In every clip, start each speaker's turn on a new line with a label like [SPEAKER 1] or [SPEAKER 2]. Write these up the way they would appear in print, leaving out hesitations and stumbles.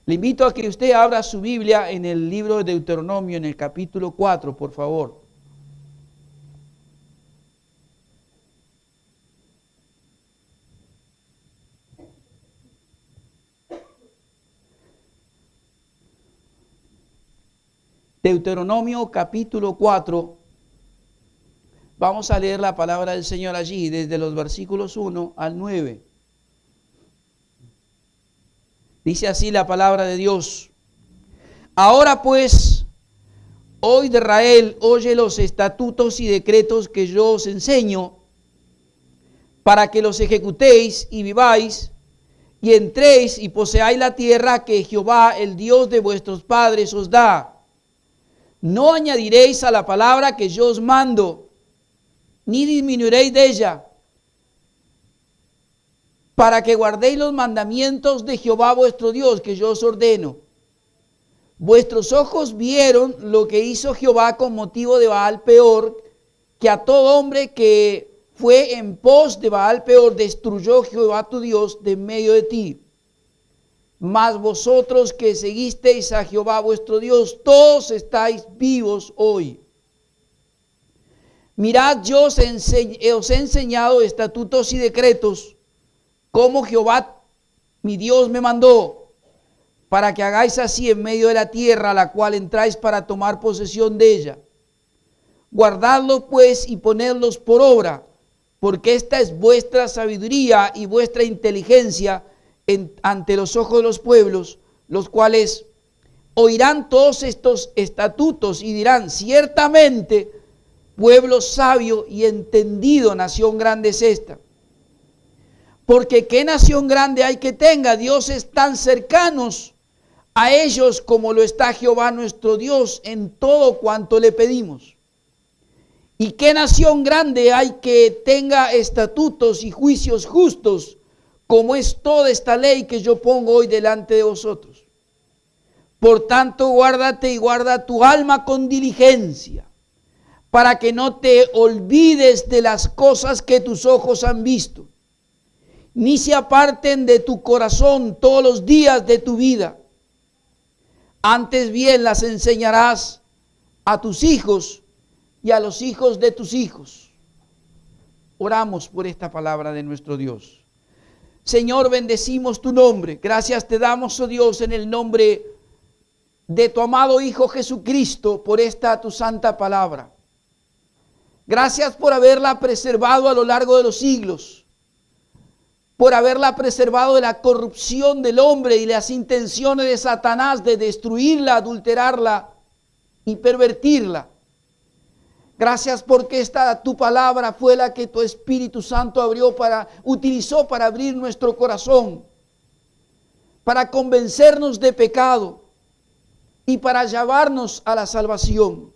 [SPEAKER 1] Le invito a que usted abra su Biblia en el libro de Deuteronomio, en el capítulo 4, por favor. Deuteronomio capítulo 4. Vamos a leer la palabra del Señor allí, desde los versículos 1 al 9. Dice así la palabra de Dios. Ahora pues, oh Israel, oye los estatutos y decretos que yo os enseño, para que los ejecutéis y viváis, y entréis y poseáis la tierra que Jehová, el Dios de vuestros padres, os da. No añadiréis a la palabra que yo os mando, ni disminuiréis de ella, para que guardéis los mandamientos de Jehová vuestro Dios, que yo os ordeno. Vuestros ojos vieron lo que hizo Jehová con motivo de Baal Peor, que a todo hombre que fue en pos de Baal Peor destruyó Jehová tu Dios de en medio de ti. Mas vosotros que seguisteis a Jehová vuestro Dios, todos estáis vivos hoy. Mirad, yo os he enseñado estatutos y decretos, como Jehová mi Dios me mandó, para que hagáis así en medio de la tierra a la cual entráis para tomar posesión de ella. Guardadlos pues y ponedlos por obra, porque esta es vuestra sabiduría y vuestra inteligencia ante los ojos de los pueblos, los cuales oirán todos estos estatutos y dirán: ciertamente, pueblo sabio y entendido, nación grande es esta. Porque qué nación grande hay que tenga dioses tan cercanos a ellos como lo está Jehová nuestro Dios en todo cuanto le pedimos. Y qué nación grande hay que tenga estatutos y juicios justos, como es toda esta ley que yo pongo hoy delante de vosotros. Por tanto, guárdate y guarda tu alma con diligencia, para que no te olvides de las cosas que tus ojos han visto, ni se aparten de tu corazón todos los días de tu vida. Antes bien las enseñarás a tus hijos y a los hijos de tus hijos. Oramos por esta palabra de nuestro Dios. Señor, bendecimos tu nombre. Gracias te damos, oh Dios, en el nombre de tu amado Hijo Jesucristo, por esta tu santa palabra. Gracias por haberla preservado a lo largo de los siglos, por haberla preservado de la corrupción del hombre y las intenciones de Satanás de destruirla, adulterarla y pervertirla. Gracias porque esta tu palabra fue la que tu Espíritu Santo utilizó para abrir nuestro corazón, para convencernos de pecado y para llevarnos a la salvación.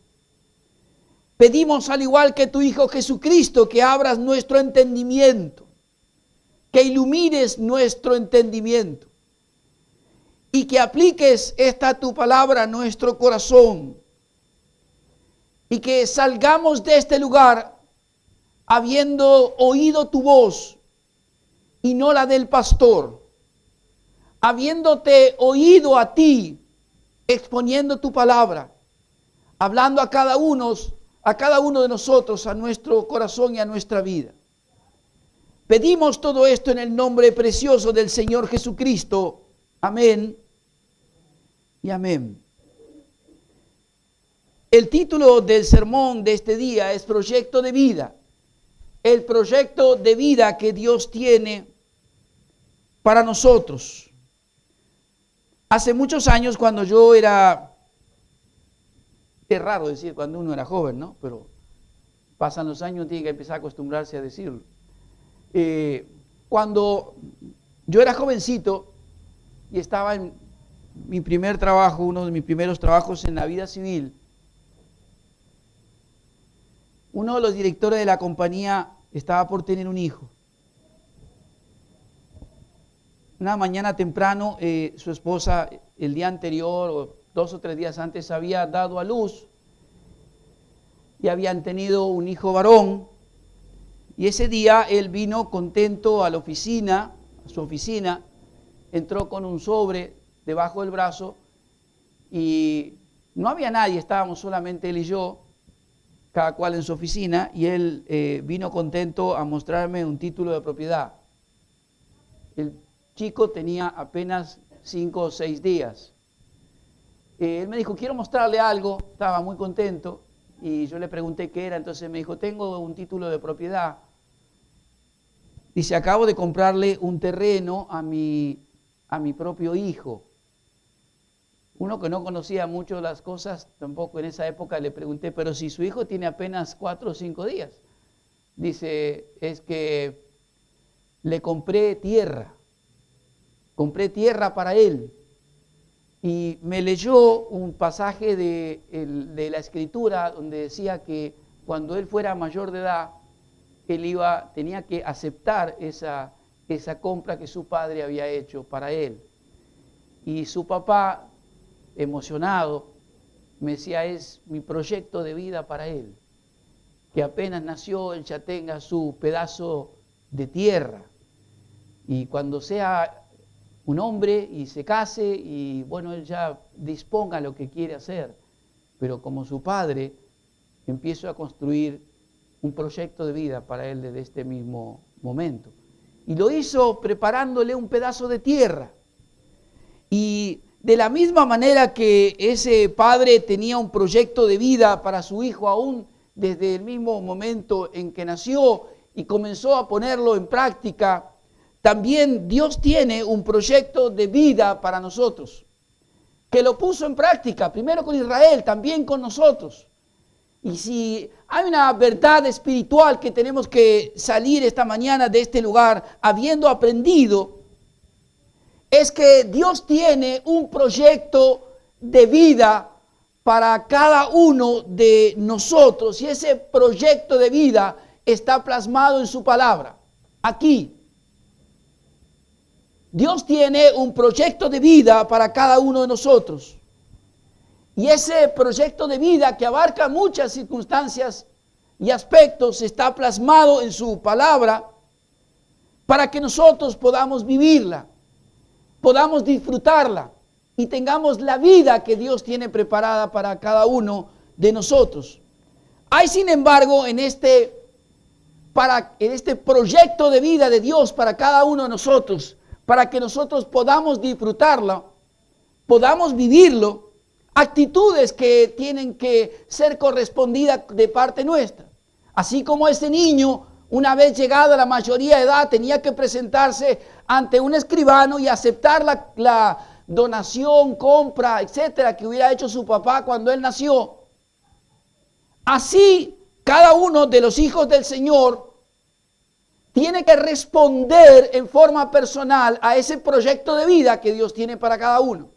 [SPEAKER 1] Pedimos, al igual que tu Hijo Jesucristo, que abras nuestro entendimiento, que ilumines nuestro entendimiento y que apliques esta tu palabra a nuestro corazón, y que salgamos de este lugar habiendo oído tu voz y no la del pastor, habiéndote oído a ti exponiendo tu palabra, hablando a cada uno de nosotros, a nuestro corazón y a nuestra vida. Pedimos todo esto en el nombre precioso del Señor Jesucristo. Amén y amén. El título del sermón de este día es Proyecto de Vida. El proyecto de vida que Dios tiene para nosotros. Hace muchos años, cuando yo era, es raro decir cuando uno era joven, ¿no? Pero pasan los años, tiene que empezar a acostumbrarse a decirlo. Cuando yo era jovencito y estaba en mi primer trabajo, uno de mis primeros trabajos en la vida civil, uno de los directores de la compañía estaba por tener un hijo. Una mañana temprano, su esposa el día anterior o 2 o 3 días antes había dado a luz y habían tenido un hijo varón. Y ese día él vino contento a la oficina, a su oficina, entró con un sobre debajo del brazo y no había nadie, estábamos solamente él y yo, cada cual en su oficina, y él vino contento a mostrarme un título de propiedad. El chico tenía apenas 5 o 6 días. Él me dijo, quiero mostrarle algo, estaba muy contento, y yo le pregunté qué era, entonces me dijo, tengo un título de propiedad. Dice, acabo de comprarle un terreno a mi propio hijo. Uno que no conocía mucho las cosas, tampoco en esa época le pregunté, pero si su hijo tiene apenas 4 o 5 días. Dice, es que le compré tierra para él. Y me leyó un pasaje de la Escritura donde decía que cuando él fuera mayor de edad, él tenía que aceptar esa compra que su padre había hecho para él. Y su papá, emocionado, me decía, es mi proyecto de vida para él, que apenas nació él ya tenga su pedazo de tierra, y cuando sea un hombre y se case, y bueno, él ya disponga lo que quiere hacer, pero como su padre, empiezo a construir un proyecto de vida para él desde este mismo momento. Y lo hizo preparándole un pedazo de tierra. Y de la misma manera que ese padre tenía un proyecto de vida para su hijo, aún desde el mismo momento en que nació y comenzó a ponerlo en práctica, también Dios tiene un proyecto de vida para nosotros, que lo puso en práctica, primero con Israel, también con nosotros. Y si hay una verdad espiritual que tenemos que salir esta mañana de este lugar habiendo aprendido, es que Dios tiene un proyecto de vida para cada uno de nosotros, y ese proyecto de vida está plasmado en su palabra, aquí. Dios tiene un proyecto de vida para cada uno de nosotros. Y ese proyecto de vida, que abarca muchas circunstancias y aspectos, está plasmado en su palabra para que nosotros podamos vivirla, podamos disfrutarla y tengamos la vida que Dios tiene preparada para cada uno de nosotros. Hay, sin embargo, en este proyecto de vida de Dios para cada uno de nosotros, para que nosotros podamos disfrutarla, podamos vivirlo, actitudes que tienen que ser correspondidas de parte nuestra. Así como ese niño, una vez llegado a la mayoría de edad, tenía que presentarse ante un escribano y aceptar la donación, compra, etcétera, que hubiera hecho su papá cuando él nació. Así, cada uno de los hijos del Señor tiene que responder en forma personal a ese proyecto de vida que Dios tiene para cada uno.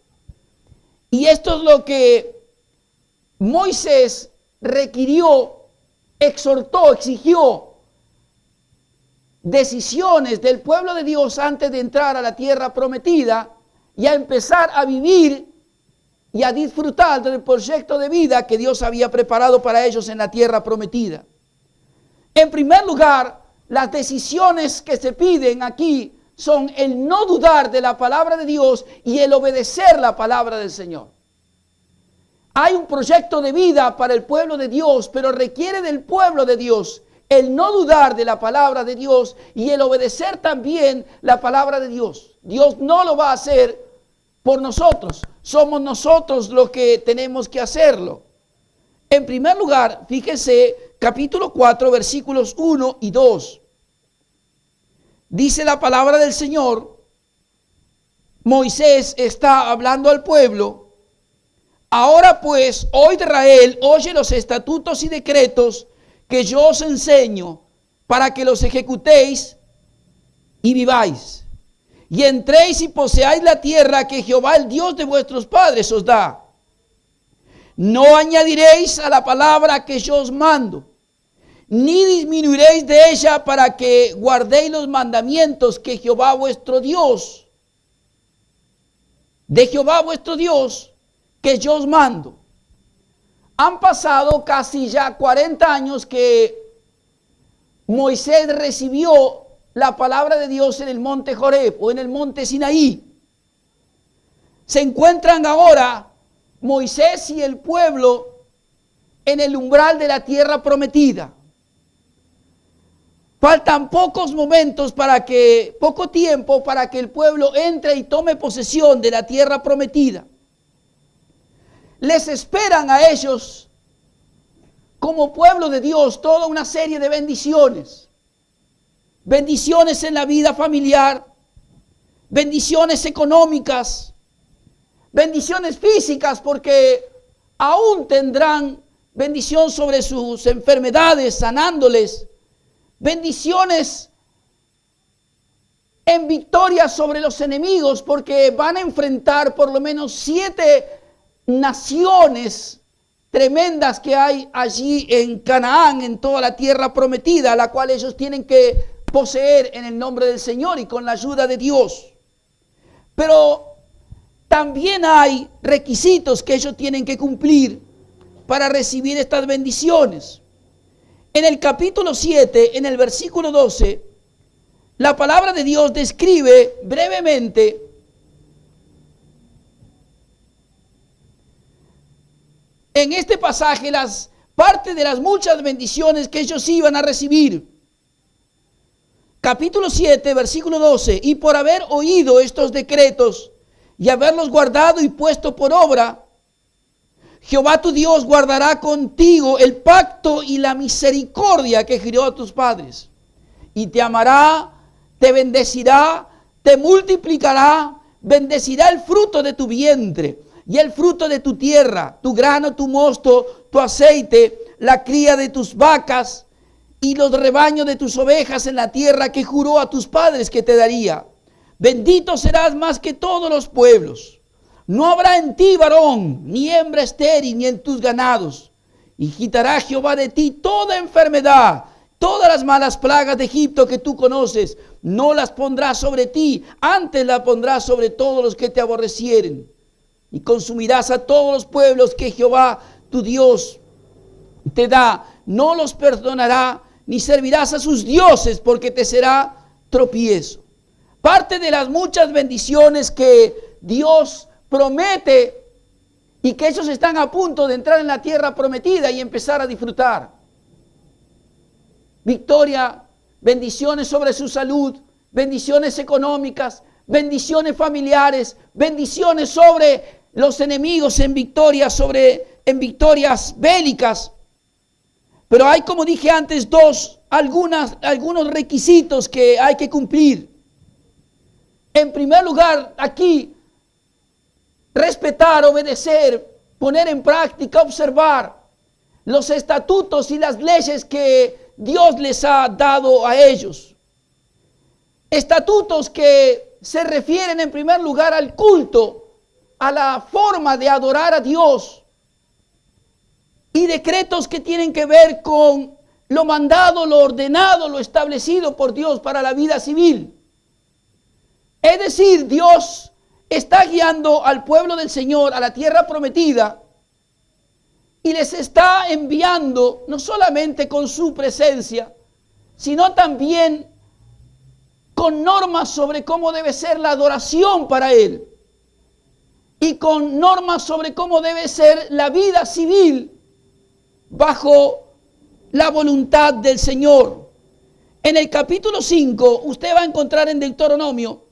[SPEAKER 1] Y esto es lo que Moisés requirió, exhortó, exigió decisiones del pueblo de Dios antes de entrar a la tierra prometida y a empezar a vivir y a disfrutar del proyecto de vida que Dios había preparado para ellos en la tierra prometida. En primer lugar, las decisiones que se piden aquí son el no dudar de la palabra de Dios y el obedecer la palabra del Señor. Hay un proyecto de vida para el pueblo de Dios, pero requiere del pueblo de Dios el no dudar de la palabra de Dios y el obedecer también la palabra de Dios. Dios no lo va a hacer por nosotros, somos nosotros los que tenemos que hacerlo. En primer lugar, fíjese, capítulo 4, versículos 1 y 2. Dice la palabra del Señor, Moisés está hablando al pueblo. Ahora pues, oh Israel, oye los estatutos y decretos que yo os enseño para que los ejecutéis y viváis. Y entréis y poseáis la tierra que Jehová, el Dios de vuestros padres, os da. No añadiréis a la palabra que yo os mando, ni disminuiréis de ella, para que guardéis los mandamientos que Jehová vuestro Dios, de Jehová vuestro Dios, que yo os mando. Han pasado casi ya 40 años que Moisés recibió la palabra de Dios en el monte Joreb o en el monte Sinaí. Se encuentran ahora Moisés y el pueblo en el umbral de la tierra prometida. Faltan poco tiempo para que el pueblo entre y tome posesión de la tierra prometida. Les esperan a ellos, como pueblo de Dios, toda una serie de bendiciones. Bendiciones en la vida familiar, bendiciones económicas, bendiciones físicas, porque aún tendrán bendición sobre sus enfermedades, sanándoles. Bendiciones en victoria sobre los enemigos, porque van a enfrentar por lo menos 7 naciones tremendas que hay allí en Canaán, en toda la tierra prometida, la cual ellos tienen que poseer en el nombre del Señor y con la ayuda de Dios. Pero también hay requisitos que ellos tienen que cumplir para recibir estas bendiciones. En el capítulo 7, en el versículo 12, la palabra de Dios describe brevemente en este pasaje las partes de las muchas bendiciones que ellos iban a recibir. Capítulo 7, versículo 12, y por haber oído estos decretos y haberlos guardado y puesto por obra, Jehová tu Dios guardará contigo el pacto y la misericordia que juró a tus padres, y te amará, te bendecirá, te multiplicará, bendecirá el fruto de tu vientre y el fruto de tu tierra, tu grano, tu mosto, tu aceite, la cría de tus vacas y los rebaños de tus ovejas en la tierra que juró a tus padres que te daría. Bendito serás más que todos los pueblos. No habrá en ti varón, ni hembra estéril, ni en tus ganados. Y quitará Jehová de ti toda enfermedad, todas las malas plagas de Egipto que tú conoces. No las pondrá sobre ti, antes las pondrá sobre todos los que te aborrecieren. Y consumirás a todos los pueblos que Jehová tu Dios te da. No los perdonará, ni servirás a sus dioses, porque te será tropiezo. Parte de las muchas bendiciones que Dios promete y que ellos están a punto de entrar en la tierra prometida y empezar a disfrutar. Victoria, bendiciones sobre su salud, bendiciones económicas, bendiciones familiares, bendiciones sobre los enemigos en victorias bélicas. Pero hay, como dije antes, algunos requisitos que hay que cumplir. En primer lugar, aquí, respetar, obedecer, poner en práctica, observar los estatutos y las leyes que Dios les ha dado a ellos. Estatutos que se refieren en primer lugar al culto, a la forma de adorar a Dios, y decretos que tienen que ver con lo mandado, lo ordenado, lo establecido por Dios para la vida civil. Es decir, Dios está guiando al pueblo del Señor a la tierra prometida y les está enviando no solamente con su presencia, sino también con normas sobre cómo debe ser la adoración para Él y con normas sobre cómo debe ser la vida civil bajo la voluntad del Señor. En el capítulo 5 usted va a encontrar en Deuteronomio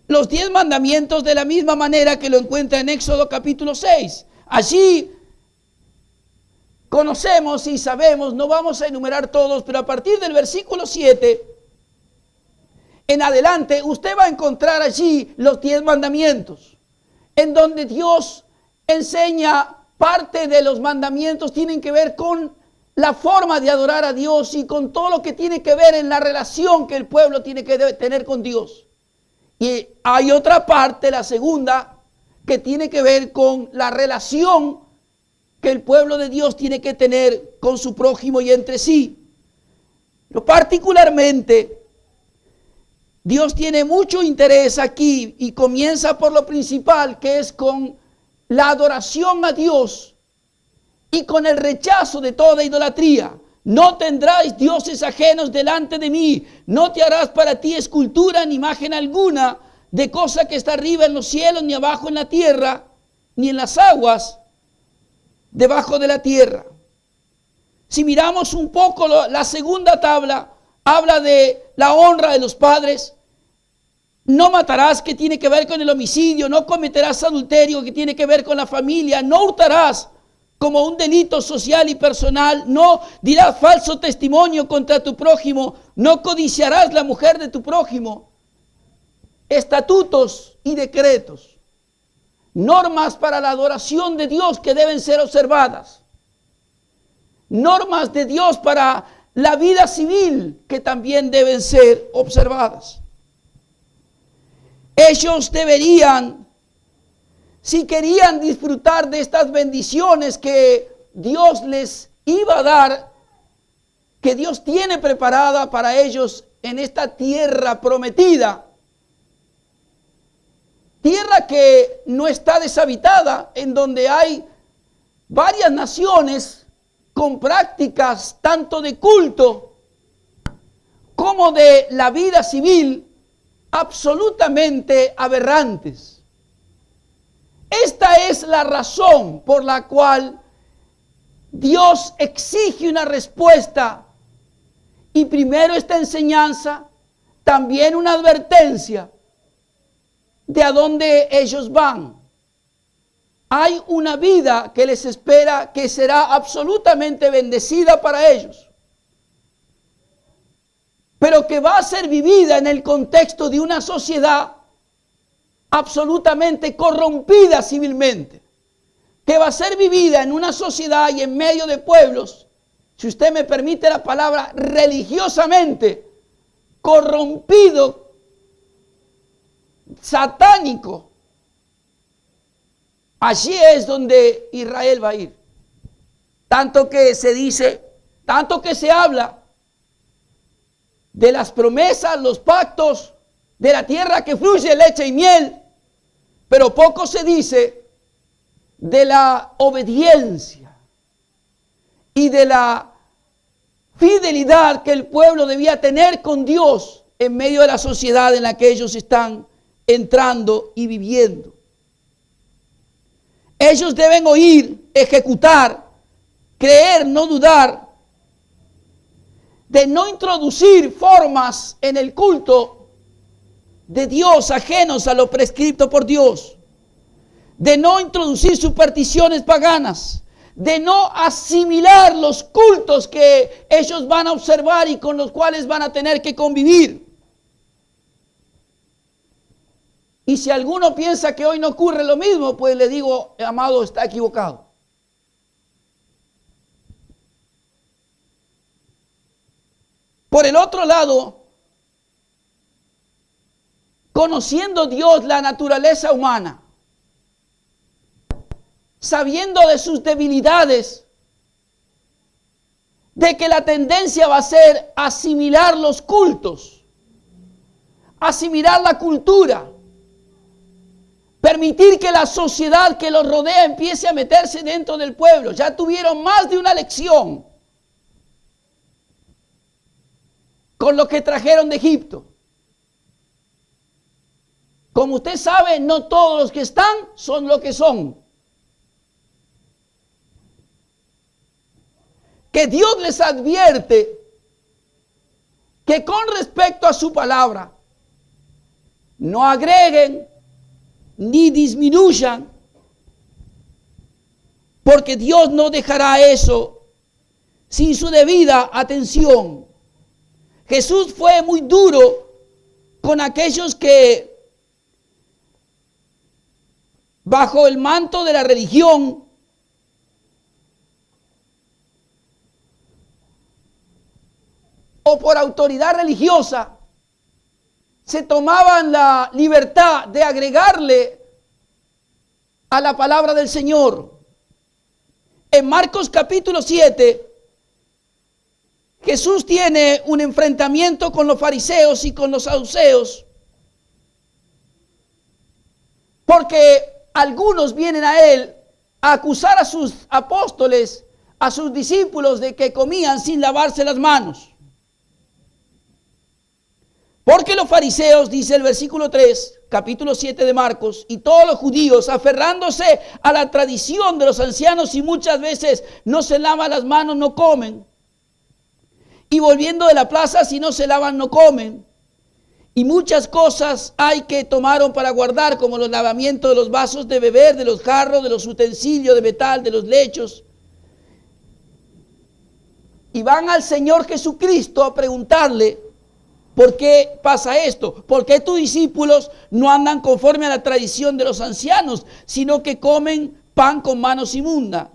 [SPEAKER 1] los 10 mandamientos de la misma manera que lo encuentra en Éxodo capítulo 6. Allí conocemos y sabemos, no vamos a enumerar todos, pero a partir del versículo 7 en adelante usted va a encontrar allí los 10 mandamientos, en donde Dios enseña parte de los mandamientos tienen que ver con la forma de adorar a Dios y con todo lo que tiene que ver en la relación que el pueblo tiene que tener con Dios. Y hay otra parte, la segunda, que tiene que ver con la relación que el pueblo de Dios tiene que tener con su prójimo y entre sí. Pero particularmente, Dios tiene mucho interés aquí y comienza por lo principal, que es con la adoración a Dios y con el rechazo de toda idolatría. No tendráis dioses ajenos delante de mí. No te harás para ti escultura ni imagen alguna de cosa que está arriba en los cielos, ni abajo en la tierra, ni en las aguas debajo de la tierra. Si miramos un poco la segunda tabla, habla de la honra de los padres. No matarás, que tiene que ver con el homicidio. No cometerás adulterio, que tiene que ver con la familia. No hurtarás, como un delito social y personal. No dirás falso testimonio contra tu prójimo. No codiciarás la mujer de tu prójimo. Estatutos y decretos. Normas para la adoración de Dios que deben ser observadas. Normas de Dios para la vida civil que también deben ser observadas. Ellos deberían, si querían disfrutar de estas bendiciones que Dios les iba a dar, que Dios tiene preparada para ellos en esta tierra prometida, tierra que no está deshabitada, en donde hay varias naciones con prácticas tanto de culto como de la vida civil absolutamente aberrantes. Esta es la razón por la cual Dios exige una respuesta, y primero esta enseñanza, también una advertencia de a dónde ellos van. Hay una vida que les espera, que será absolutamente bendecida para ellos, pero que va a ser vivida en el contexto de una sociedad absolutamente corrompida civilmente, que va a ser vivida en una sociedad y en medio de pueblos, si usted me permite la palabra, religiosamente corrompido, satánico. Allí es donde Israel va a ir. Tanto que se dice, tanto que se habla de las promesas, los pactos, de la tierra que fluye leche y miel, pero poco se dice de la obediencia y de la fidelidad que el pueblo debía tener con Dios en medio de la sociedad en la que ellos están entrando y viviendo. Ellos deben oír, ejecutar, creer, no dudar, de no introducir formas en el culto de Dios ajenos a lo prescrito por Dios, de no introducir supersticiones paganas, de no asimilar los cultos que ellos van a observar y con los cuales van a tener que convivir. Y si alguno piensa que hoy no ocurre lo mismo, pues le digo, amado, está equivocado. Por el otro lado, conociendo Dios la naturaleza humana, sabiendo de sus debilidades, de que la tendencia va a ser asimilar los cultos, asimilar la cultura, permitir que la sociedad que los rodea empiece a meterse dentro del pueblo. Ya tuvieron más de una lección con lo que trajeron de Egipto. Como usted sabe, no todos los que están son lo que son. Que Dios les advierte que con respecto a su palabra, no agreguen ni disminuyan, porque Dios no dejará eso sin su debida atención. Jesús fue muy duro con aquellos que bajo el manto de la religión o por autoridad religiosa se tomaban la libertad de agregarle a la palabra del Señor. En Marcos capítulo 7, Jesús tiene un enfrentamiento con los fariseos y con los saduceos, porque algunos vienen a él a acusar a sus apóstoles, a sus discípulos de que comían sin lavarse las manos. Porque los fariseos, dice el versículo 3, capítulo 7 de Marcos, y todos los judíos, aferrándose a la tradición de los ancianos y muchas veces no se lavan las manos, no comen. Y volviendo de la plaza, si no se lavan, no comen. Y muchas cosas hay que tomaron para guardar, como los lavamientos de los vasos de beber, de los jarros, de los utensilios de metal, de los lechos. Y van al Señor Jesucristo a preguntarle, ¿por qué pasa esto? ¿Por qué tus discípulos no andan conforme a la tradición de los ancianos, sino que comen pan con manos inmundas?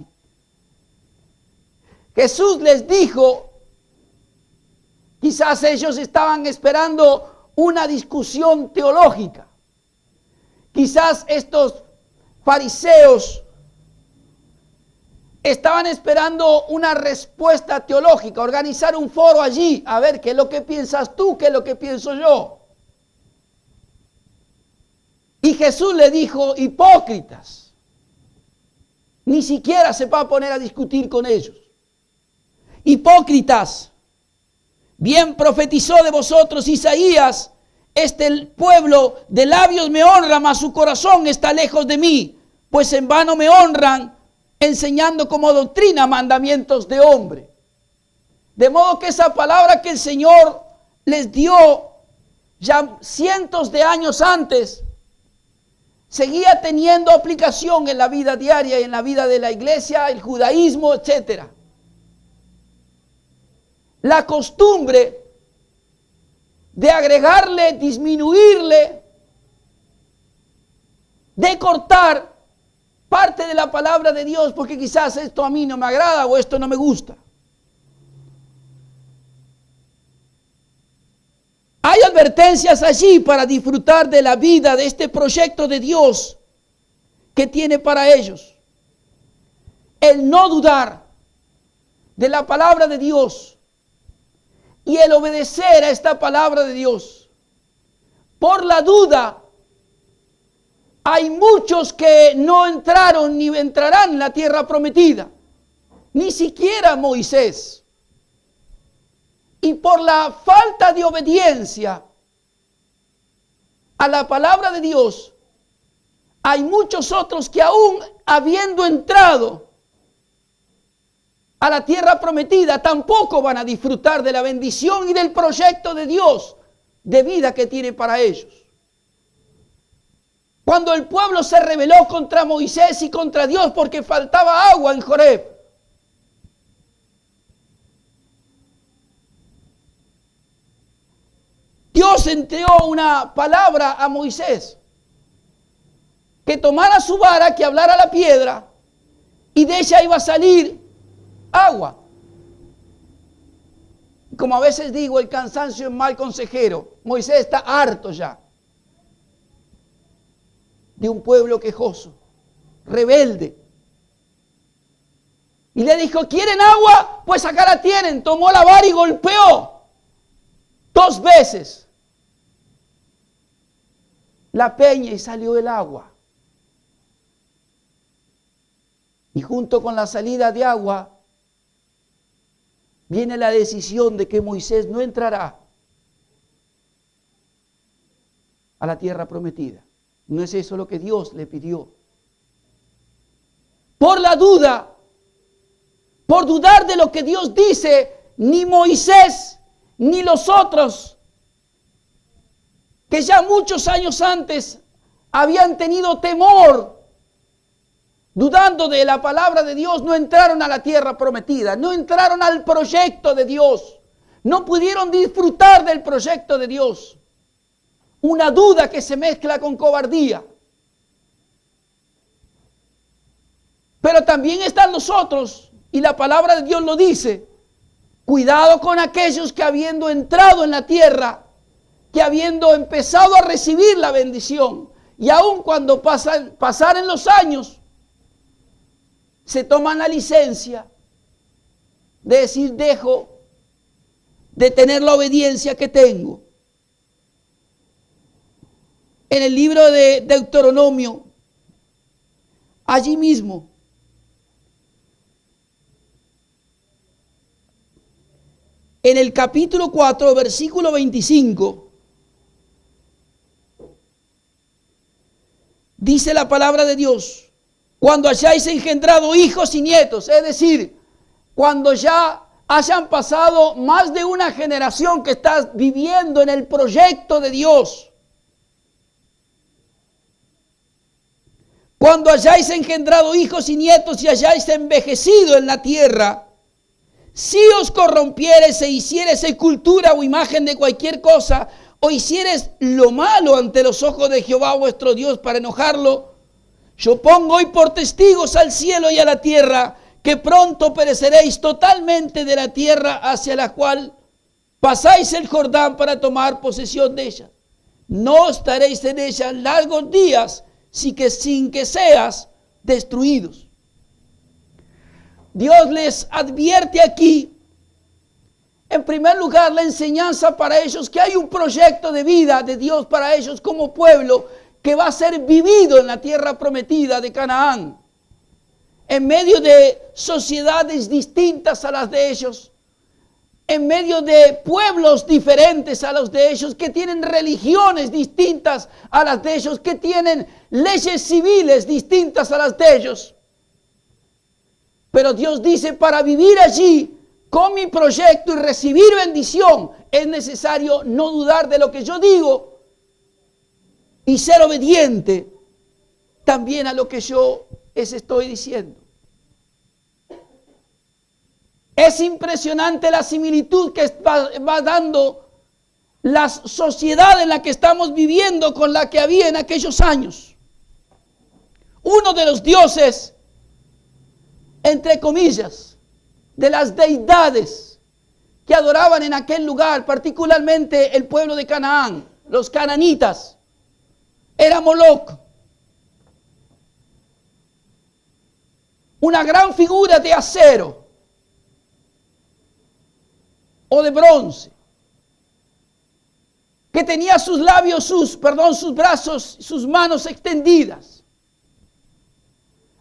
[SPEAKER 1] Jesús les dijo, quizás ellos estaban esperando una discusión teológica. Quizás estos fariseos estaban esperando una respuesta teológica, organizar un foro allí, a ver qué es lo que piensas tú, qué es lo que pienso yo. Y Jesús le dijo, hipócritas, ni siquiera se va a poner a discutir con ellos. Hipócritas, bien profetizó de vosotros Isaías, el pueblo de labios me honra, mas su corazón está lejos de mí, pues en vano me honran, enseñando como doctrina mandamientos de hombre. De modo que esa palabra que el Señor les dio ya cientos de años antes, seguía teniendo aplicación en la vida diaria y en la vida de la iglesia, el judaísmo, etc. La costumbre de agregarle, disminuirle, de cortar parte de la palabra de Dios, porque quizás esto a mí no me agrada o esto no me gusta. Hay advertencias allí para disfrutar de la vida, de este proyecto de Dios que tiene para ellos. El no dudar de la palabra de Dios y el obedecer a esta palabra de Dios. Por la duda, hay muchos que no entraron ni entrarán en la tierra prometida, ni siquiera Moisés. Y por la falta de obediencia a la palabra de Dios, hay muchos otros que aún habiendo entrado a la tierra prometida, tampoco van a disfrutar de la bendición y del proyecto de Dios de vida que tiene para ellos. Cuando el pueblo se rebeló contra Moisés y contra Dios porque faltaba agua en Joreb, Dios entregó una palabra a Moisés, que tomara su vara, que hablara la piedra, y de ella iba a salir agua. Como a veces digo, el cansancio es mal consejero. Moisés está harto ya de un pueblo quejoso, rebelde. Y le dijo, ¿quieren agua? Pues acá la tienen. Tomó la vara y golpeó 2 veces la peña y salió el agua. Y junto con la salida de agua viene la decisión de que Moisés no entrará a la tierra prometida. No es eso lo que Dios le pidió. Por la duda, por dudar de lo que Dios dice, ni Moisés ni los otros, que ya muchos años antes habían tenido temor, dudando de la palabra de Dios, no entraron a la tierra prometida, no entraron al proyecto de Dios, no pudieron disfrutar del proyecto de Dios. Una duda que se mezcla con cobardía. Pero también están los otros, y la palabra de Dios lo dice, cuidado con aquellos que habiendo entrado en la tierra, que habiendo empezado a recibir la bendición, y aun cuando pasaren los años, se toman la licencia de decir, dejo de tener la obediencia que tengo. En el libro de Deuteronomio, allí mismo, en el capítulo 4, versículo 25, dice la palabra de Dios: cuando hayáis engendrado hijos y nietos, es decir, cuando ya hayan pasado más de una generación que estás viviendo en el proyecto de Dios, cuando hayáis engendrado hijos y nietos y hayáis envejecido en la tierra, si os corrompiereis e hiciereis cultura o imagen de cualquier cosa, o hiciereis lo malo ante los ojos de Jehová vuestro Dios para enojarlo, yo pongo hoy por testigos al cielo y a la tierra que pronto pereceréis totalmente de la tierra hacia la cual pasáis el Jordán para tomar posesión de ella. No estaréis en ella largos días sin que seas destruidos. Dios les advierte aquí, en primer lugar, la enseñanza para ellos, que hay un proyecto de vida de Dios para ellos como pueblo que va a ser vivido en la tierra prometida de Canaán, en medio de sociedades distintas a las de ellos, en medio de pueblos diferentes a los de ellos, que tienen religiones distintas a las de ellos, que tienen leyes civiles distintas a las de ellos. Pero Dios dice, para vivir allí con mi proyecto y recibir bendición, es necesario no dudar de lo que yo digo y ser obediente también a lo que yo les estoy diciendo. Es impresionante la similitud que va dando la sociedad en la que estamos viviendo con la que había en aquellos años. Uno de los dioses, entre comillas, de las deidades que adoraban en aquel lugar, particularmente el pueblo de Canaán, los cananitas, era Moloc. Una gran figura de acero o de bronce, que tenía sus labios, sus brazos, sus manos extendidas.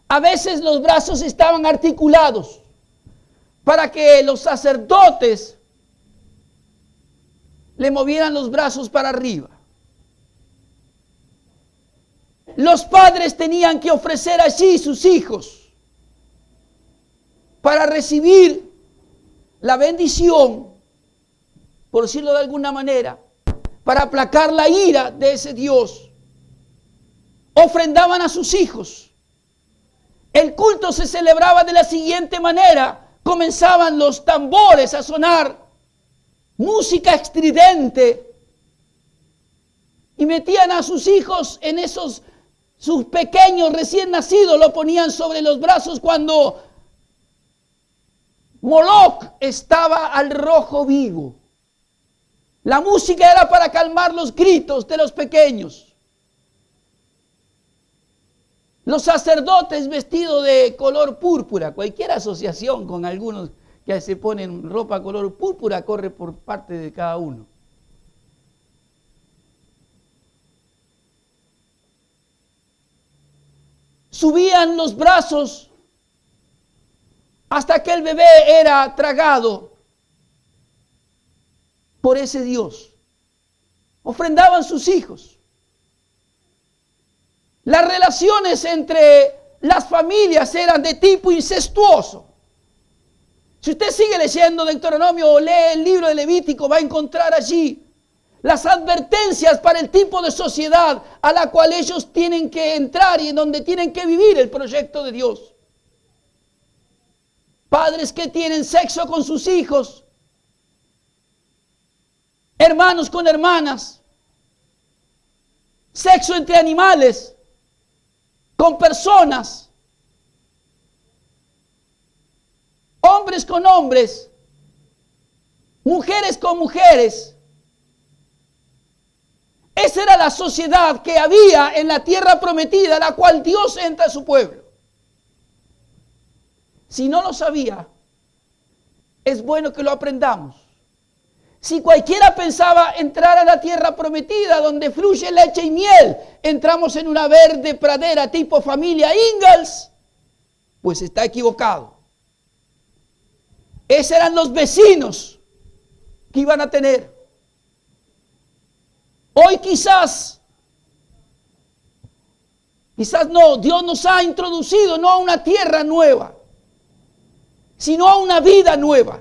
[SPEAKER 1] A veces los brazos estaban articulados para que los sacerdotes le movieran los brazos para arriba. Los padres tenían que ofrecer allí sus hijos para recibir la bendición, por decirlo de alguna manera, para aplacar la ira de ese Dios. Ofrendaban a sus hijos. El culto se celebraba de la siguiente manera: comenzaban los tambores a sonar, música estridente, y metían a sus hijos en sus pequeños recién nacidos, lo ponían sobre los brazos cuando Moloc estaba al rojo vivo. La música era para calmar los gritos de los pequeños. Los sacerdotes vestidos de color púrpura, cualquier asociación con algunos que se ponen ropa color púrpura corre por parte de cada uno. Subían los brazos hasta que el bebé era tragado por ese Dios. Ofrendaban sus hijos. Las relaciones entre las familias eran de tipo incestuoso. Si usted sigue leyendo Deuteronomio o lee el libro de Levítico, va a encontrar allí las advertencias para el tipo de sociedad a la cual ellos tienen que entrar y en donde tienen que vivir el proyecto de Dios. Padres que tienen sexo con sus hijos, hermanos con hermanas, sexo entre animales, con personas, hombres con hombres, mujeres con mujeres. Esa era la sociedad que había en la tierra prometida, a la cual Dios entra a su pueblo. Si no lo sabía, es bueno que lo aprendamos. Si cualquiera pensaba entrar a la tierra prometida donde fluye leche y miel, entramos en una verde pradera tipo familia Ingalls, pues está equivocado. Esos eran los vecinos que iban a tener. Hoy quizás no, Dios nos ha introducido no a una tierra nueva, sino a una vida nueva,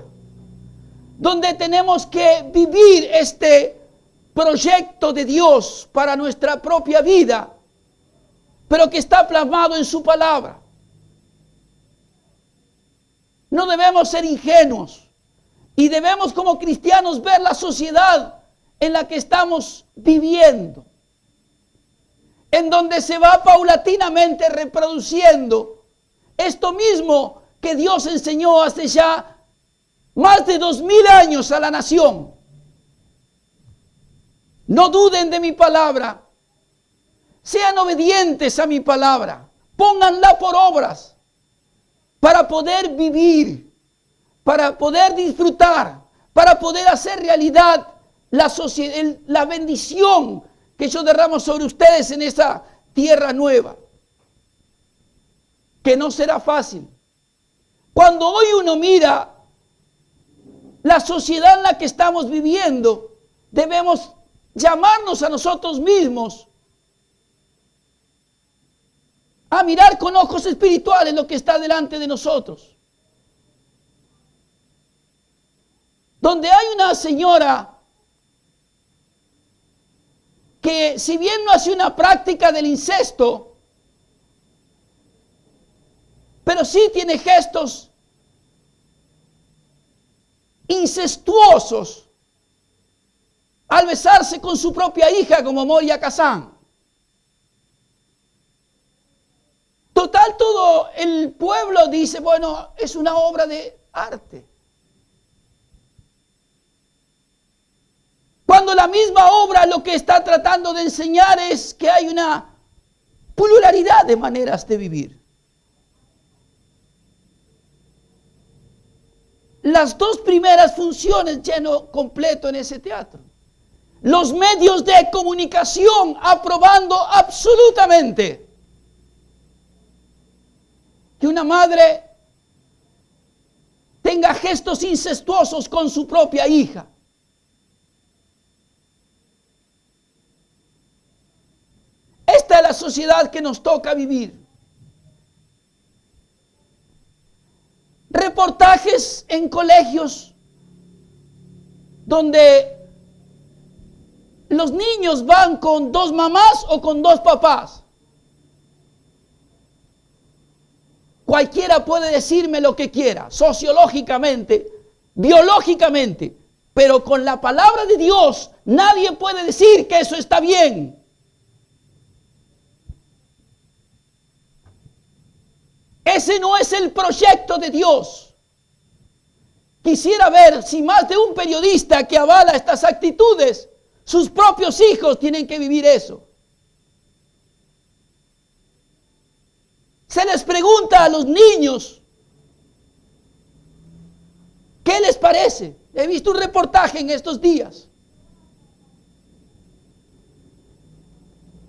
[SPEAKER 1] donde tenemos que vivir este proyecto de Dios para nuestra propia vida, pero que está plasmado en su palabra. No debemos ser ingenuos y debemos como cristianos ver la sociedad en la que estamos viviendo, en donde se va paulatinamente reproduciendo esto mismo que Dios enseñó hace ya más de 2000 años a la nación. No duden de mi palabra, sean obedientes a mi palabra, pónganla por obras para poder vivir, para poder disfrutar, para poder hacer realidad la bendición que yo derramo sobre ustedes en esa tierra nueva, que no será fácil. Cuando hoy uno mira la sociedad en la que estamos viviendo, debemos llamarnos a nosotros mismos a mirar con ojos espirituales lo que está delante de nosotros. Donde hay una señora que, si bien no hace una práctica del incesto, pero sí tiene gestos incestuosos al besarse con su propia hija como Moria Kazan. Total, todo el pueblo dice, bueno, es una obra de arte. Cuando la misma obra lo que está tratando de enseñar es que hay una pluralidad de maneras de vivir. Las dos primeras funciones lleno completo en ese teatro. Los medios de comunicación aprobando absolutamente que una madre tenga gestos incestuosos con su propia hija. Esta es la sociedad que nos toca vivir. Reportajes en colegios donde los niños van con dos mamás o con dos papás. Cualquiera puede decirme lo que quiera, sociológicamente, biológicamente, pero con la palabra de Dios nadie puede decir que eso está bien. Ese no es el proyecto de Dios. Quisiera ver si más de un periodista que avala estas actitudes, sus propios hijos tienen que vivir eso. Se les pregunta a los niños, ¿qué les parece? He visto un reportaje en estos días.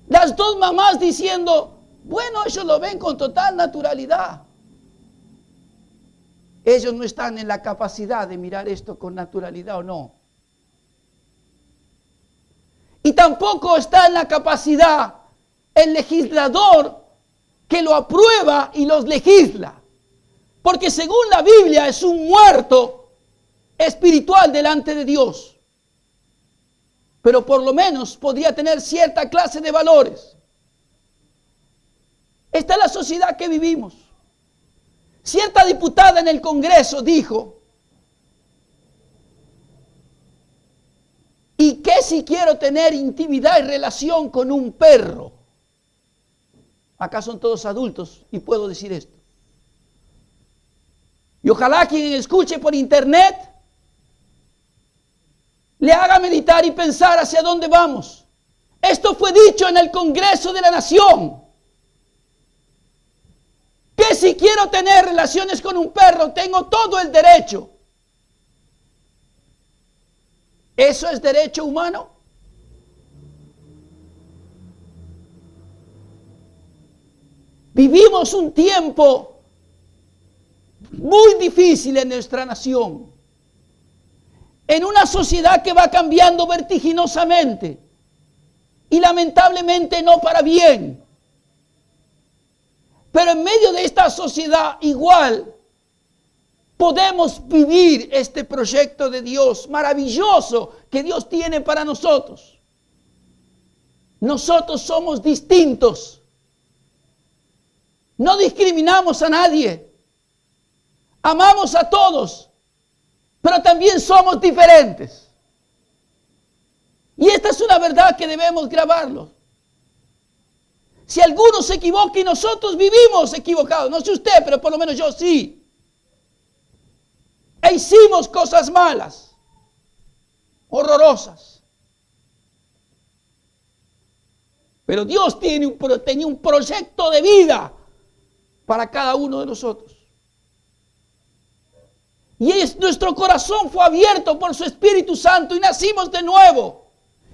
[SPEAKER 1] Las dos mamás diciendo, bueno, ellos lo ven con total naturalidad. Ellos no están en la capacidad de mirar esto con naturalidad o no. Y tampoco está en la capacidad el legislador que lo aprueba y los legisla. Porque según la Biblia es un muerto espiritual delante de Dios. Pero por lo menos podría tener cierta clase de valores. Esta es la sociedad que vivimos. Cierta diputada en el Congreso dijo, ¿y qué si quiero tener intimidad y relación con un perro? Acá son todos adultos y puedo decir esto. Y ojalá quien escuche por internet le haga meditar y pensar hacia dónde vamos. Esto fue dicho en el Congreso de la Nación. Que si quiero tener relaciones con un perro, tengo todo el derecho. ¿Eso es derecho humano? Vivimos un tiempo muy difícil en nuestra nación, en una sociedad que va cambiando vertiginosamente y lamentablemente no para bien. Pero en medio de esta sociedad igual podemos vivir este proyecto de Dios maravilloso que Dios tiene para nosotros. Nosotros somos distintos. No discriminamos a nadie. Amamos a todos, pero también somos diferentes. Y esta es una verdad que debemos grabarlo. Si alguno se equivoca y nosotros vivimos equivocados, no sé usted, pero por lo menos yo sí. E hicimos cosas malas, horrorosas. Pero Dios tenía un proyecto de vida para cada uno de nosotros. Y nuestro corazón fue abierto por su Espíritu Santo y nacimos de nuevo.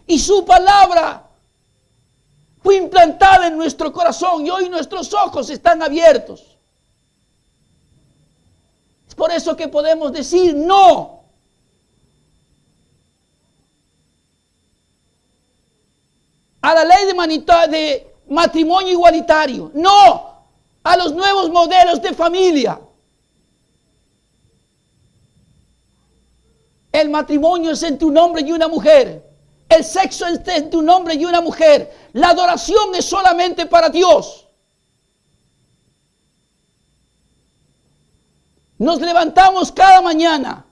[SPEAKER 1] Y su palabra fue implantada en nuestro corazón y hoy nuestros ojos están abiertos. Es por eso que podemos decir no a la ley de matrimonio igualitario, no a los nuevos modelos de familia. El matrimonio es entre un hombre y una mujer. El sexo es entre un hombre y una mujer. La adoración es solamente para Dios. Nos levantamos cada mañana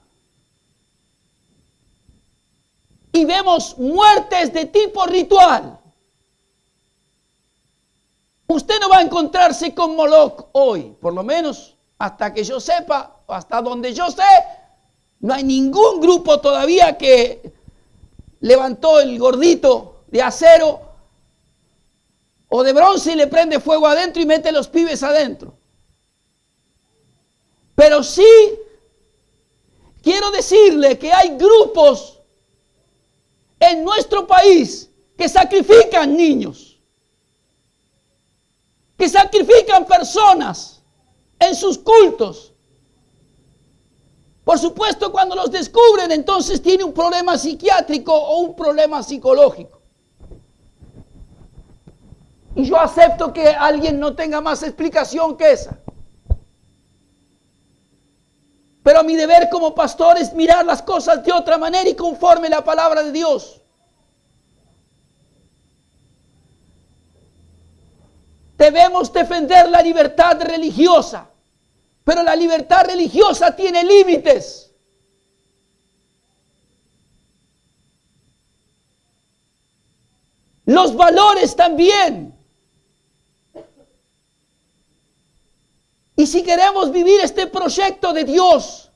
[SPEAKER 1] y vemos muertes de tipo ritual. Usted no va a encontrarse con Moloch hoy, por lo menos hasta que yo sepa, hasta donde yo sé, no hay ningún grupo todavía que levantó el gordito de acero o de bronce y le prende fuego adentro y mete los pibes adentro. Pero sí quiero decirle que hay grupos en nuestro país que sacrifican niños, que sacrifican personas en sus cultos. Por supuesto, cuando los descubren, entonces tiene un problema psiquiátrico o un problema psicológico. Y yo acepto que alguien no tenga más explicación que esa. Pero mi deber como pastor es mirar las cosas de otra manera y conforme la palabra de Dios. Debemos defender la libertad religiosa. Pero la libertad religiosa tiene límites. Los valores también. Y si queremos vivir este proyecto de Dios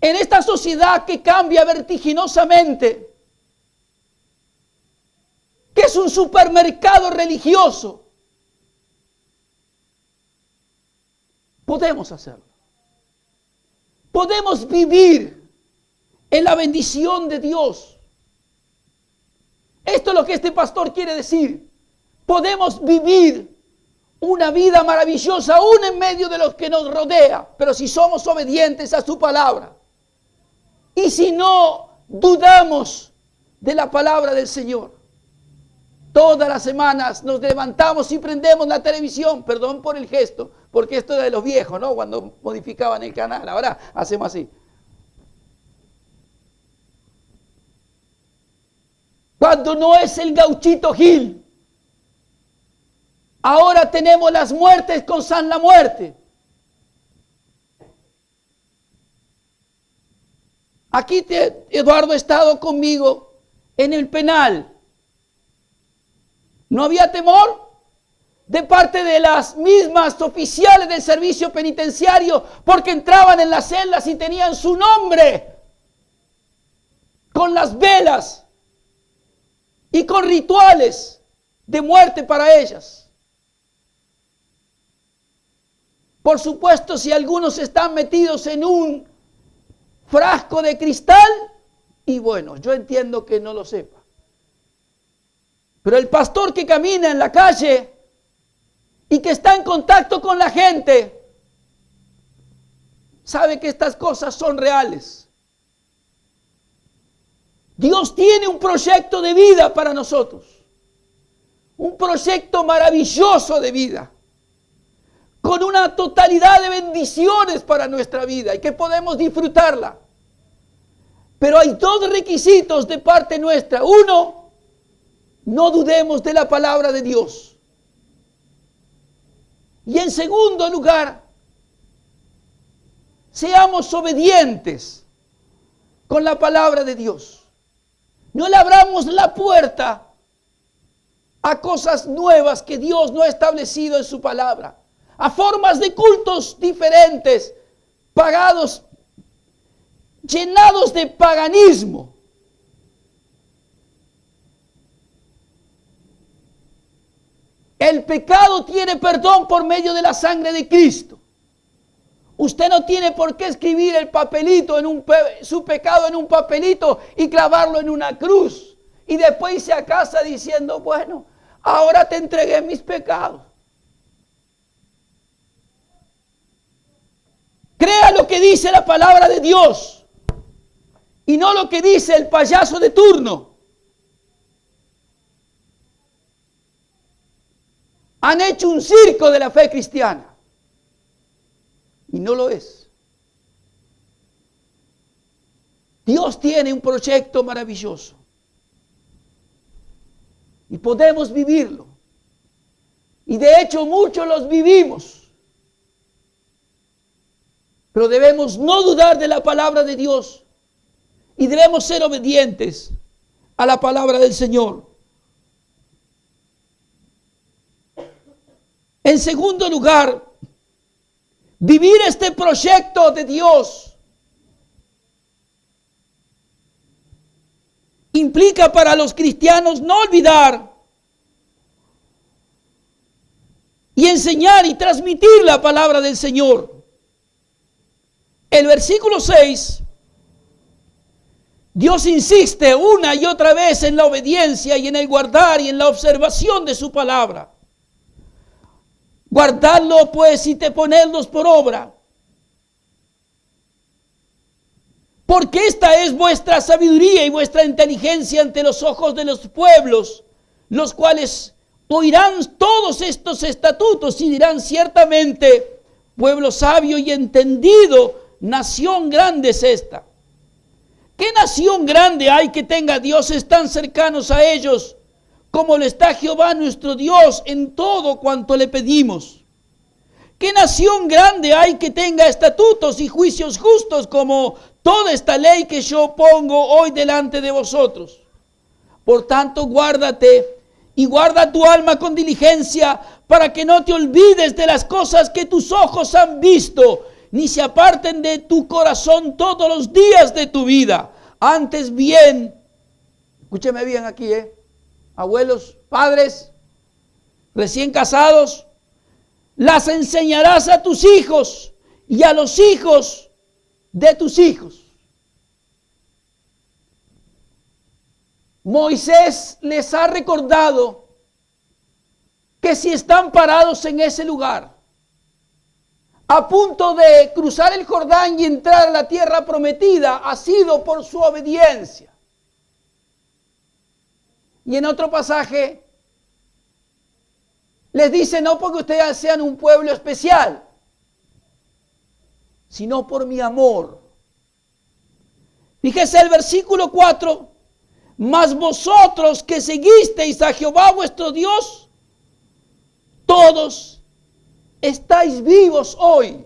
[SPEAKER 1] en esta sociedad que cambia vertiginosamente, que es un supermercado religioso, podemos hacerlo. Podemos vivir en la bendición de Dios. Esto es lo que este pastor quiere decir. Podemos vivir una vida maravillosa aún en medio de los que nos rodea, pero si somos obedientes a su palabra y si no dudamos de la palabra del Señor. Todas las semanas nos levantamos y prendemos la televisión, perdón por el gesto, porque esto es de los viejos, ¿no? Cuando modificaban el canal, ahora hacemos así. Cuando no es el Gauchito Gil, ahora tenemos las muertes con San la Muerte. Aquí Eduardo ha estado conmigo en el penal. No había temor de parte de las mismas oficiales del servicio penitenciario porque entraban en las celdas y tenían su nombre con las velas y con rituales de muerte para ellas. Por supuesto, si algunos están metidos en un frasco de cristal, y bueno, yo entiendo que no lo sepa. Pero el pastor que camina en la calle y que está en contacto con la gente, sabe que estas cosas son reales. Dios tiene un proyecto de vida para nosotros. Un proyecto maravilloso de vida. Con una totalidad de bendiciones para nuestra vida y que podemos disfrutarla. Pero hay dos requisitos de parte nuestra. Uno, no dudemos de la palabra de Dios. Y en segundo lugar, seamos obedientes con la palabra de Dios. No le abramos la puerta a cosas nuevas que Dios no ha establecido en su palabra. A formas de cultos diferentes, pagados, llenados de paganismo. El pecado tiene perdón por medio de la sangre de Cristo. Usted no tiene por qué escribir el papelito su pecado en un papelito y clavarlo en una cruz. Y después irse a casa diciendo, bueno, ahora te entregué mis pecados. Crea lo que dice la palabra de Dios y no lo que dice el payaso de turno. Han hecho un circo de la fe cristiana y no lo es. Dios tiene un proyecto maravilloso y podemos vivirlo. Y de hecho muchos los vivimos. Pero debemos no dudar de la palabra de Dios y debemos ser obedientes a la palabra del Señor. En segundo lugar, vivir este proyecto de Dios implica para los cristianos no olvidar y enseñar y transmitir la palabra del Señor. El versículo 6, Dios insiste una y otra vez en la obediencia y en el guardar y en la observación de su palabra. Guardadlo pues y te ponedlos por obra. Porque esta es vuestra sabiduría y vuestra inteligencia ante los ojos de los pueblos, los cuales oirán todos estos estatutos y dirán ciertamente, pueblo sabio y entendido, nación grande es esta. ¿Qué nación grande hay que tenga dioses tan cercanos a ellos como lo está Jehová nuestro Dios en todo cuanto le pedimos? ¿Qué nación grande hay que tenga estatutos y juicios justos como toda esta ley que yo pongo hoy delante de vosotros? Por tanto, guárdate y guarda tu alma con diligencia para que no te olvides de las cosas que tus ojos han visto, ni se aparten de tu corazón todos los días de tu vida. Antes bien, escúcheme bien aquí, abuelos, padres, recién casados, las enseñarás a tus hijos y a los hijos de tus hijos. Moisés les ha recordado que si están parados en ese lugar, a punto de cruzar el Jordán y entrar a la tierra prometida, ha sido por su obediencia. Y en otro pasaje les dice, no porque ustedes sean un pueblo especial, sino por mi amor. Fíjese el versículo 4, mas vosotros que seguisteis a Jehová vuestro Dios, todos estáis vivos hoy.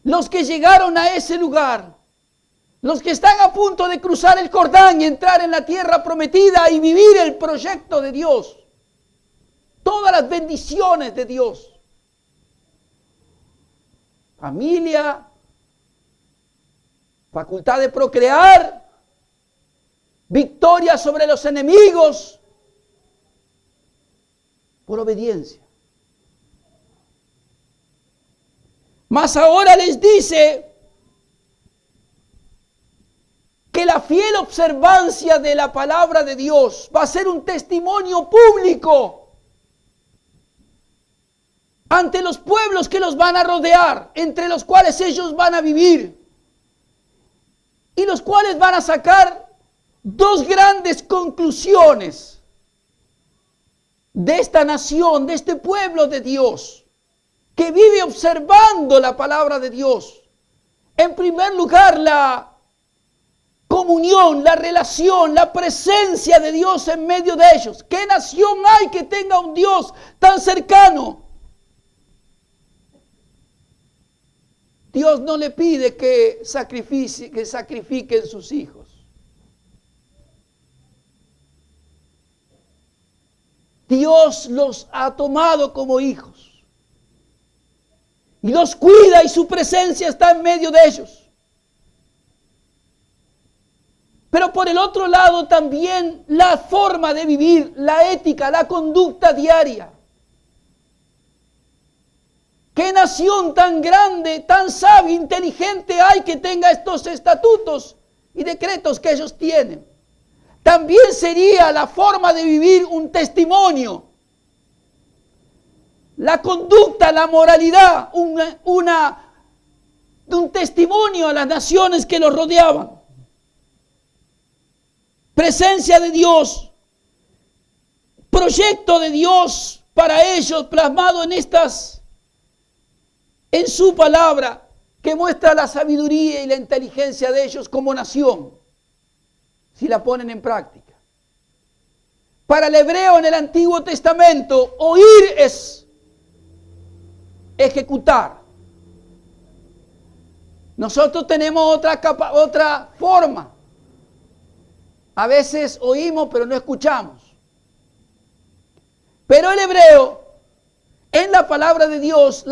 [SPEAKER 1] Los que llegaron a ese lugar, los que están a punto de cruzar el Jordán y entrar en la tierra prometida y vivir el proyecto de Dios, todas las bendiciones de Dios, familia, facultad de procrear, victoria sobre los enemigos, por obediencia. Mas ahora les dice que la fiel observancia de la palabra de Dios va a ser un testimonio público ante los pueblos que los van a rodear, entre los cuales ellos van a vivir, y los cuales van a sacar dos grandes conclusiones de esta nación, de este pueblo de Dios, que vive observando la palabra de Dios. En primer lugar, la comunión, la relación, la presencia de Dios en medio de ellos. ¿Qué nación hay que tenga un Dios tan cercano? Dios no le pide que sacrifiquen sus hijos. Dios los ha tomado como hijos y los cuida, y su presencia está en medio de ellos. Pero por el otro lado también la forma de vivir, la ética, la conducta diaria. ¿Qué nación tan grande, tan sabia, inteligente hay que tenga estos estatutos y decretos que ellos tienen? También sería la forma de vivir un testimonio. La conducta, la moralidad, un testimonio a las naciones que los rodeaban. Presencia de Dios, proyecto de Dios para ellos plasmado en su palabra, que muestra la sabiduría y la inteligencia de ellos como nación, si la ponen en práctica. Para el hebreo en el Antiguo Testamento, oír es ejecutar. Nosotros tenemos otra forma. A veces oímos pero no escuchamos. Pero el hebreo, en la palabra de Dios,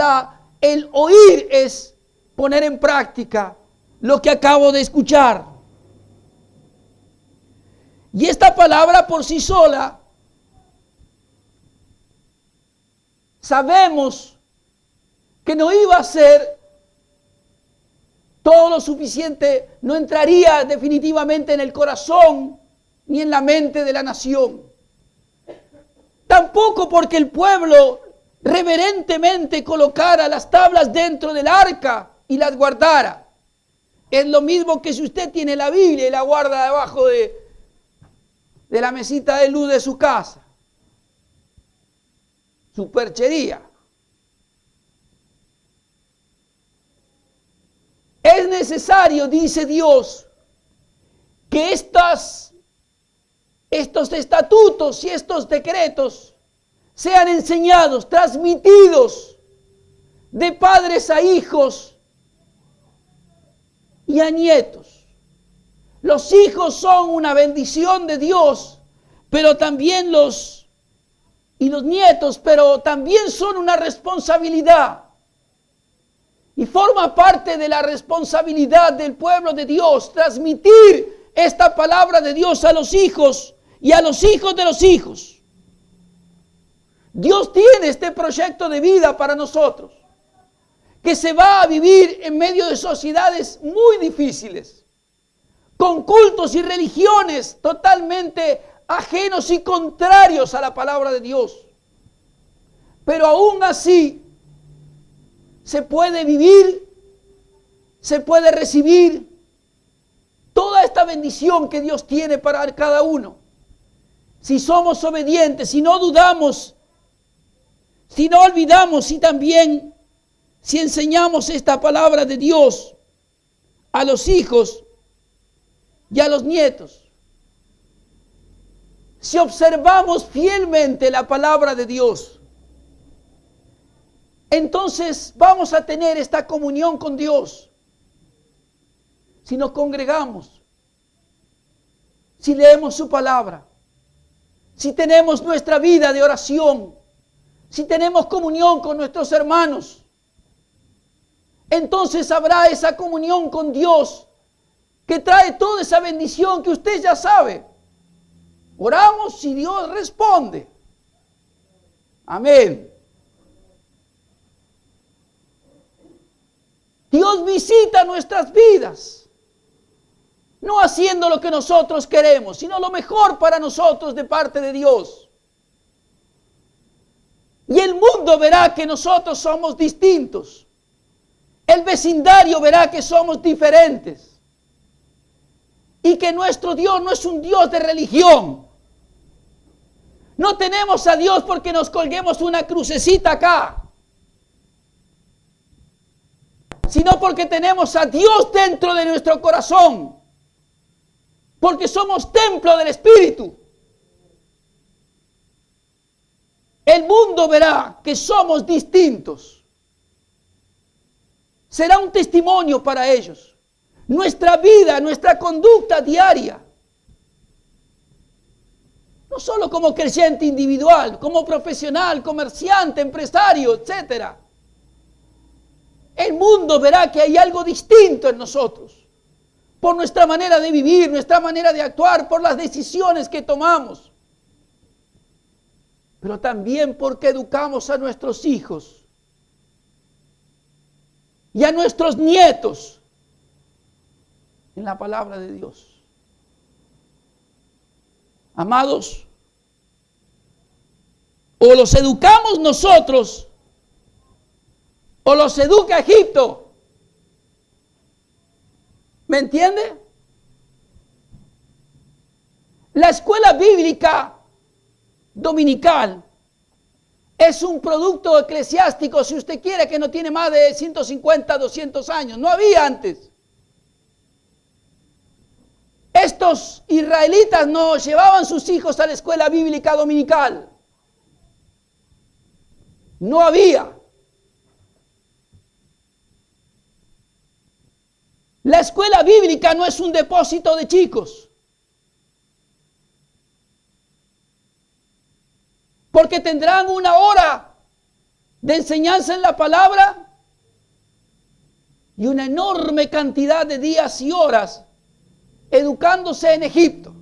[SPEAKER 1] el oír es poner en práctica lo que acabo de escuchar. Y esta palabra por sí sola, sabemos que no iba a ser todo lo suficiente, no entraría definitivamente en el corazón ni en la mente de la nación. Tampoco porque el pueblo reverentemente colocara las tablas dentro del arca y las guardara. Es lo mismo que si usted tiene la Biblia y la guarda debajo de la mesita de luz de su casa, su perchería. Es necesario, dice Dios, que estos estatutos y estos decretos sean enseñados, transmitidos de padres a hijos y a nietos. Los hijos son una bendición de Dios, pero también los nietos, pero también son una responsabilidad. Y forma parte de la responsabilidad del pueblo de Dios transmitir esta palabra de Dios a los hijos y a los hijos de los hijos. Dios tiene este proyecto de vida para nosotros, que se va a vivir en medio de sociedades muy difíciles, con cultos y religiones totalmente ajenos y contrarios a la palabra de Dios. Pero aún así, se puede vivir, se puede recibir toda esta bendición que Dios tiene para cada uno. Si somos obedientes, si no dudamos, si no olvidamos, y también si enseñamos esta palabra de Dios a los hijos y a los nietos. Si observamos fielmente la palabra de Dios, entonces vamos a tener esta comunión con Dios. Si nos congregamos, si leemos su palabra, si tenemos nuestra vida de oración, si tenemos comunión con nuestros hermanos, entonces habrá esa comunión con Dios que trae toda esa bendición que usted ya sabe. Oramos y Dios responde. Amén. Dios visita nuestras vidas, no haciendo lo que nosotros queremos, sino lo mejor para nosotros de parte de Dios. Y el mundo verá que nosotros somos distintos. El vecindario verá que somos diferentes. Y que nuestro Dios no es un Dios de religión. No tenemos a Dios porque nos colguemos una crucecita acá, sino porque tenemos a Dios dentro de nuestro corazón, porque somos templo del Espíritu. El mundo verá que somos distintos. Será un testimonio para ellos. Nuestra vida, nuestra conducta diaria. No solo como creyente individual, como profesional, comerciante, empresario, etc. El mundo verá que hay algo distinto en nosotros. Por nuestra manera de vivir, nuestra manera de actuar, por las decisiones que tomamos. Pero también porque educamos a nuestros hijos y a nuestros nietos en la palabra de Dios. Amados, o los educamos nosotros, o los educa Egipto. ¿Me entiende? La escuela bíblica dominical es un producto eclesiástico, si usted quiere, que no tiene más de 150, 200 años. No había antes. Estos israelitas no llevaban sus hijos a la escuela bíblica dominical. No había. La escuela bíblica no es un depósito de chicos. Porque tendrán una hora de enseñanza en la palabra y una enorme cantidad de días y horas educándose en Egipto.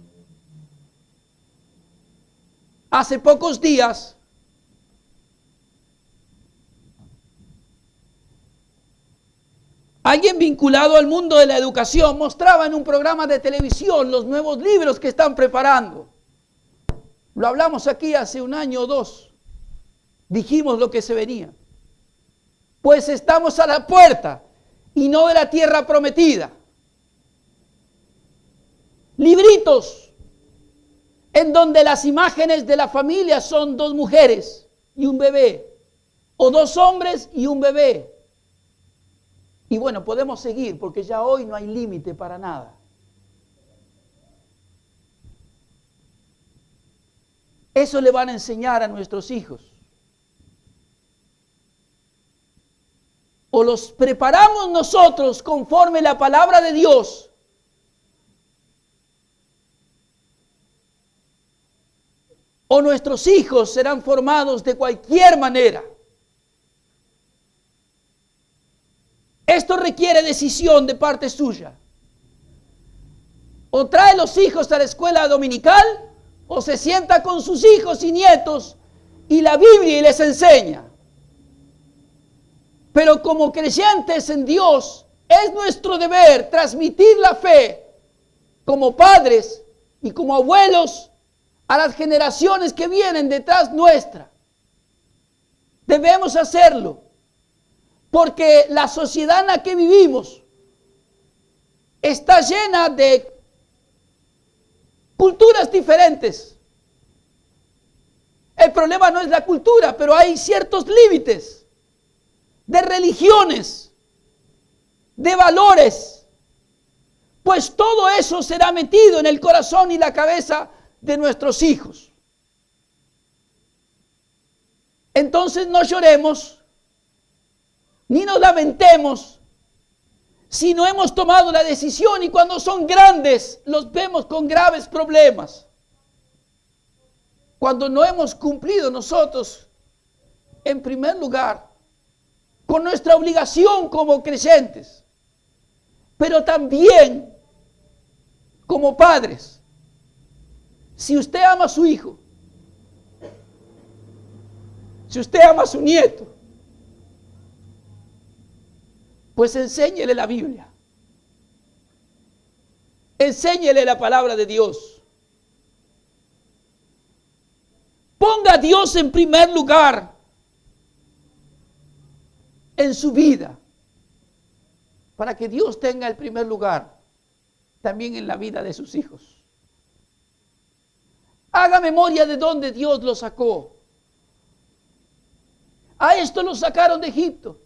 [SPEAKER 1] Hace pocos días alguien vinculado al mundo de la educación mostraba en un programa de televisión los nuevos libros que están preparando. Lo hablamos aquí hace un año o dos. Dijimos lo que se venía. Pues estamos a la puerta y no de la tierra prometida. Libritos en donde las imágenes de la familia son 2 mujeres y un bebé, o 2 hombres y un bebé. Y bueno, podemos seguir porque ya hoy no hay límite para nada. Eso le van a enseñar a nuestros hijos. O los preparamos nosotros conforme la palabra de Dios, o nuestros hijos serán formados de cualquier manera. Esto requiere decisión de parte suya. O trae los hijos a la escuela dominical, o se sienta con sus hijos y nietos y la Biblia y les enseña. Pero como creyentes en Dios, es nuestro deber transmitir la fe como padres y como abuelos a las generaciones que vienen detrás nuestra. Debemos hacerlo, porque la sociedad en la que vivimos está llena de culturas diferentes. El problema no es la cultura, pero hay ciertos límites de religiones, de valores, pues todo eso será metido en el corazón y la cabeza de nuestros hijos. Entonces no lloremos, ni nos lamentemos, si no hemos tomado la decisión, y cuando son grandes los vemos con graves problemas. Cuando no hemos cumplido nosotros, en primer lugar, con nuestra obligación como creyentes, pero también como padres. Si usted ama a su hijo, si usted ama a su nieto, pues enséñele la Biblia. Enséñele la palabra de Dios. Ponga a Dios en primer lugar en su vida, para que Dios tenga el primer lugar también en la vida de sus hijos. Haga memoria de dónde Dios los sacó. A esto los sacaron de Egipto.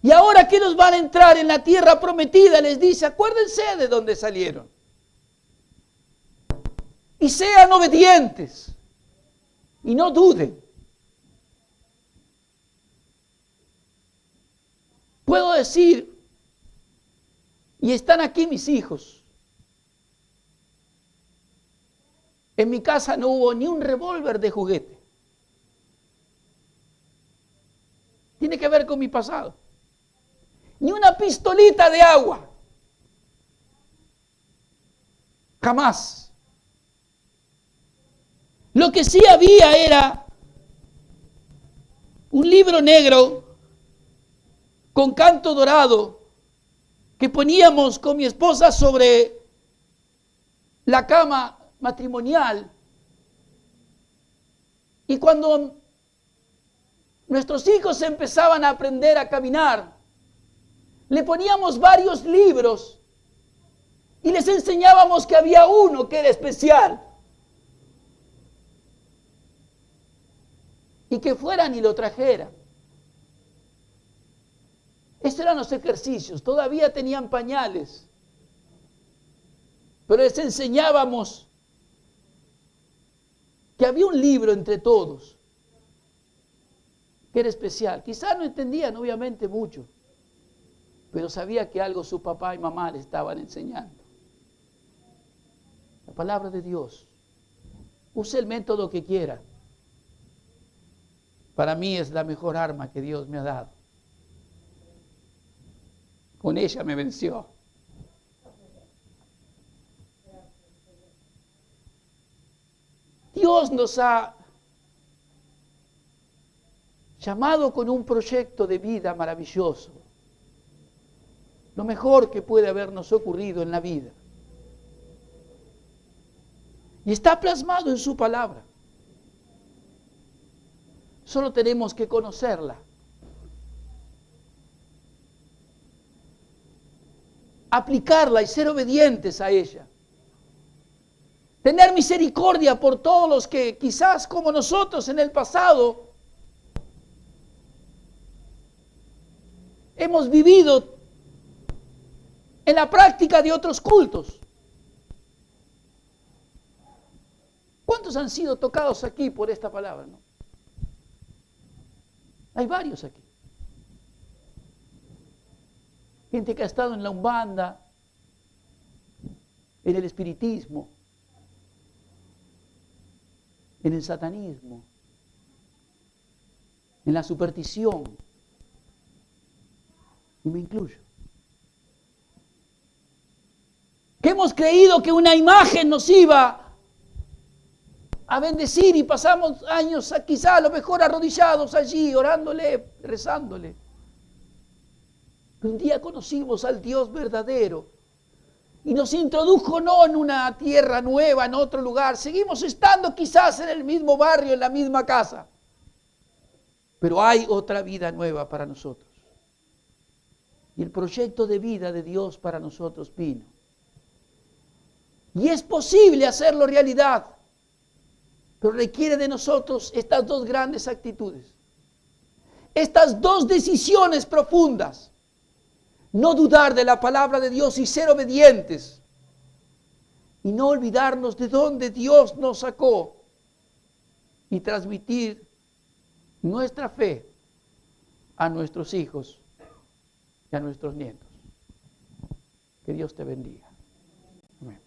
[SPEAKER 1] Y ahora que nos van a entrar en la tierra prometida, les dice, acuérdense de dónde salieron. Y sean obedientes. Y no duden. Puedo decir, y están aquí mis hijos. En mi casa no hubo ni un revólver de juguete. Tiene que ver con mi pasado. Ni una pistolita de agua. Jamás. Lo que sí había era un libro negro con canto dorado que poníamos con mi esposa sobre la cama matrimonial. Y cuando nuestros hijos empezaban a aprender a caminar, le poníamos varios libros y les enseñábamos que había uno que era especial. Y que fueran y lo trajeran. Estos eran los ejercicios. Todavía tenían pañales. Pero les enseñábamos que había un libro entre todos que era especial. Quizás no entendían obviamente mucho, pero sabía que algo su papá y mamá le estaban enseñando. La palabra de Dios. Use el método que quiera. Para mí es la mejor arma que Dios me ha dado. Con ella me venció. Dios nos ha llamado con un proyecto de vida maravilloso. Lo mejor que puede habernos ocurrido en la vida. Y está plasmado en su palabra. Solo tenemos que conocerla. Aplicarla y ser obedientes a ella. Tener misericordia por todos los que quizás como nosotros en el pasado hemos vivido en la práctica de otros cultos. ¿Cuántos han sido tocados aquí por esta palabra? ¿No? Hay varios aquí. Gente que ha estado en la umbanda, en el espiritismo, en el satanismo, en la superstición. Y me incluyo. Que hemos creído que una imagen nos iba a bendecir y pasamos años quizá a lo mejor arrodillados allí, orándole, rezándole. Pero un día conocimos al Dios verdadero y nos introdujo no en una tierra nueva, en otro lugar. Seguimos estando quizás en el mismo barrio, en la misma casa. Pero hay otra vida nueva para nosotros. Y el proyecto de vida de Dios para nosotros vino. Y es posible hacerlo realidad. Pero requiere de nosotros estas dos grandes actitudes. Estas dos decisiones profundas. No dudar de la palabra de Dios y ser obedientes. Y no olvidarnos de dónde Dios nos sacó. Y transmitir nuestra fe a nuestros hijos y a nuestros nietos. Que Dios te bendiga. Amén.